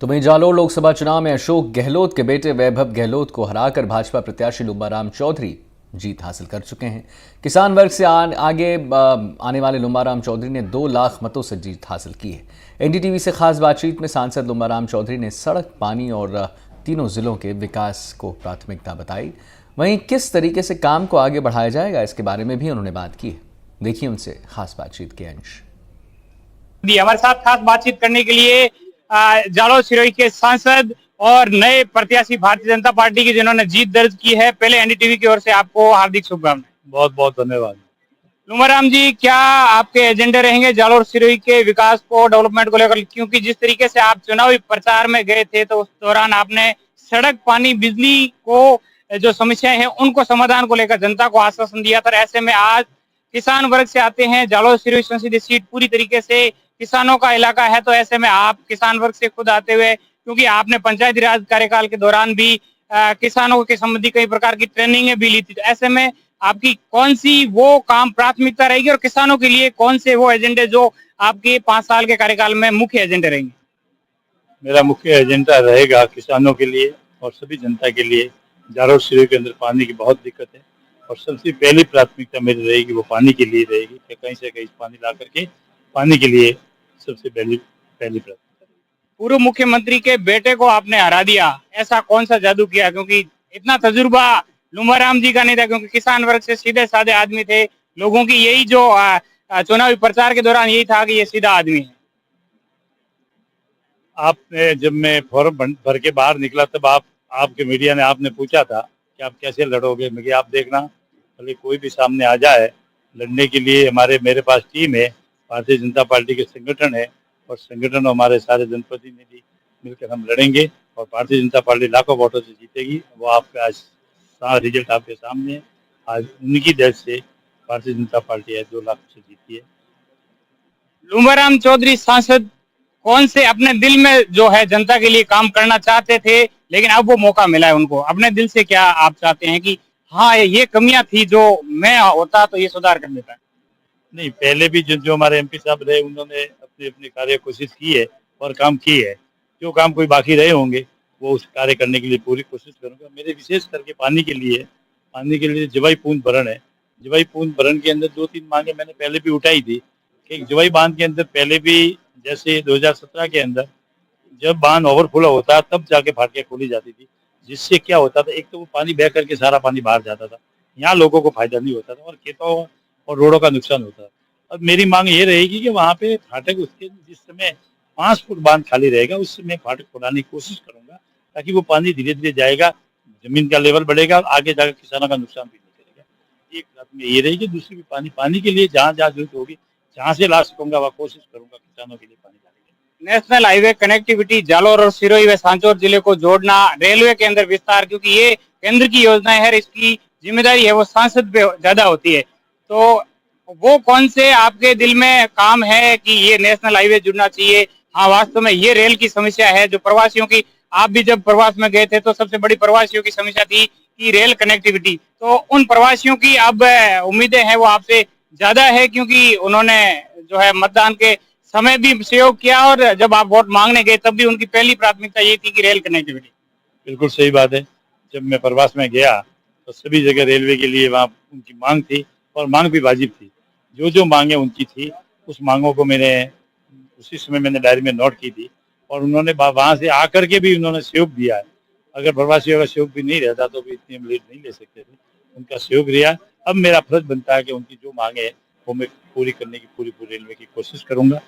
तो वहीं जालोर लोकसभा चुनाव में अशोक गहलोत के बेटे वैभव गहलोत को हराकर भाजपा प्रत्याशी लुम्बाराम चौधरी जीत हासिल कर चुके हैं। किसान वर्ग से आगे आने वाले लुम्बाराम चौधरी ने 2 लाख मतों से जीत हासिल की है। एनडीटीवी से खास बातचीत में सांसद लुम्बाराम चौधरी ने सड़क, पानी और तीनों जिलों के विकास को प्राथमिकता बताई। वहीं किस तरीके से काम को आगे बढ़ाया जाएगा, इसके बारे में भी उन्होंने बात की है। देखिए उनसे खास बातचीत के अंश। हमारे साथ खास बातचीत करने के लिए जालोर सिरोही के सांसद और नए प्रत्याशी भारतीय जनता पार्टी के जिन्होंने जीत दर्ज की है, पहले एनडीटीवी की ओर से आपको हार्दिक शुभकामनाएं। बहुत बहुत धन्यवाद। लुम्बाराम जी, क्या आपके एजेंडे रहेंगे जालोर सिरोही के विकास को, डेवलपमेंट को लेकर? क्योंकि जिस तरीके से आप चुनावी प्रचार में गए थे तो उस दौरान आपने सड़क, पानी, बिजली को जो समस्याएं हैं उनको समाधान को लेकर जनता को आश्वासन दिया था। ऐसे में आज किसान वर्ग से आते हैं, जालोर सिरोही संसदीय सीट पूरी तरीके से किसानों का इलाका है, तो ऐसे में आप किसान वर्ग से खुद आते हुए, क्योंकि आपने पंचायती राज कार्यकाल के दौरान भी किसानों के संबंधी कई प्रकार की ट्रेनिंग भी ली थी, तो ऐसे में आपकी कौन सी वो काम प्राथमिकता रहेगी और किसानों के लिए कौन से वो एजेंडे जो आपके 5 साल के कार्यकाल में मुख्य एजेंडे रहेंगे? मेरा मुख्य एजेंडा रहेगा किसानों के लिए और सभी जनता के लिए। जालोर सिरोही के अंदर पानी की बहुत दिक्कत है और सबसे पहली प्राथमिकता मेरी रहेगी वो पानी के लिए रहेगी कि कहीं से कहीं पानी ला करके पानी के लिए सबसे पहली प्राथमिकता। पूर्व मुख्यमंत्री के बेटे को आपने हरा दिया, ऐसा कौन सा जादू किया? क्योंकि इतना तजुर्बा लुम्बाराम जी का नहीं था, क्योंकि किसान वर्ग से सीधे साधे आदमी थे। लोगों की यही जो चुनावी प्रचार के दौरान यही था कि ये सीधा आदमी है। आपने जब मैं फॉर्म भर के बाहर निकला तब आपके मीडिया ने आपने पूछा था कि आप कैसे लड़ोगे। मैं आप देखना, भले कोई भी सामने आ जाए, लड़ने के लिए मेरे पास टीम है, भारतीय जनता पार्टी के संगठन है और संगठन हमारे सारे जनप्रतिनिधि मिलकर हम लड़ेंगे और भारतीय जनता पार्टी लाखों वोटों से जीतेगी। वो आपके आज रिजल्ट आपके सामने है। आज उनकी देश से भारतीय जनता पार्टी है 2 लाख से जीती है। लुम्बाराम चौधरी सांसद कौन से अपने दिल में जो है जनता के लिए काम करना चाहते थे, लेकिन अब वो मौका मिला है उनको? अपने दिल से क्या आप चाहते हैं कि हाँ ये कमियां थी जो मैं होता तो ये सुधार कर देता? नहीं, पहले भी जो हमारे एमपी साहब रहे उन्होंने अपनी अपनी कार्य कोशिश की है और काम की है। जो काम कोई बाकी रहे होंगे वो उस कार्य करने के लिए पूरी कोशिश करूंगा। मेरे विशेष करके पानी के लिए जवाई पूंज भरण है। जवाई पूंज भरण के अंदर 2-3 मांगे मैंने पहले भी उठाई थी कि जवाई बांध के अंदर पहले भी, जैसे 2017 के अंदर जब बांध ओवरफ्लो होता तब जाके फाटकें खोली जाती थी, जिससे क्या होता था, एक तो वो पानी बह करके सारा पानी बाहर जाता था, यहाँ लोगों को फायदा नहीं होता था और खेतों और रोडों का नुकसान होता है। अब मेरी मांग ये रहेगी कि वहाँ पे फाटक, उसके जिस समय 5 फुट बांध खाली रहेगा उस समय फाटक खोलाने की कोशिश करूंगा, ताकि वो पानी धीरे धीरे जाएगा, जमीन का लेवल बढ़ेगा, आगे जाकर किसानों का नुकसान भी नहीं करेगा। एक बात में ये रहेगी। दूसरी भी पानी के लिए जहाँ जहाँ जरूरत होगी, जहाँ से ला सकूंगा वह कोशिश करूंगा किसानों के लिए पानी लाने। नेशनल हाईवे कनेक्टिविटी जालोर और सिरोही व सांचौर जिले को जोड़ना, रेलवे के अंदर विस्तार, क्योंकि ये केंद्र की योजनाएं है, इसकी जिम्मेदारी है वो सांसद पे ज्यादा होती है, तो वो कौन से आपके दिल में काम है कि ये नेशनल हाईवे जुड़ना चाहिए? हाँ, वास्तव में ये रेल की समस्या है जो प्रवासियों की, आप भी जब प्रवास में गए थे तो सबसे बड़ी प्रवासियों की समस्या थी कि रेल कनेक्टिविटी, तो उन प्रवासियों की अब उम्मीदें हैं वो आपसे ज्यादा है, क्योंकि उन्होंने जो है मतदान के समय भी सहयोग किया और जब आप वोट मांगने गए तब भी उनकी पहली प्राथमिकता ये थी कि रेल कनेक्टिविटी। बिल्कुल सही बात है। जब मैं प्रवास में गया तो सभी जगह रेलवे के लिए वहाँ उनकी मांग थी और मांग भी वाजिब थी। जो मांगे उनकी थी, उस मांगों को मैंने उसी समय मैंने डायरी में नोट की थी और उन्होंने वहाँ से आकर के भी उन्होंने सहयोग दिया है। अगर प्रवासियों का सहयोग भी नहीं रहता तो भी इतनी हम लीड नहीं ले सकते थे, उनका सहयोग दिया। अब मेरा फर्ज बनता है कि उनकी जो मांगे है वो मैं पूरी करने की पूरी रेलवे की कोशिश करूंगा।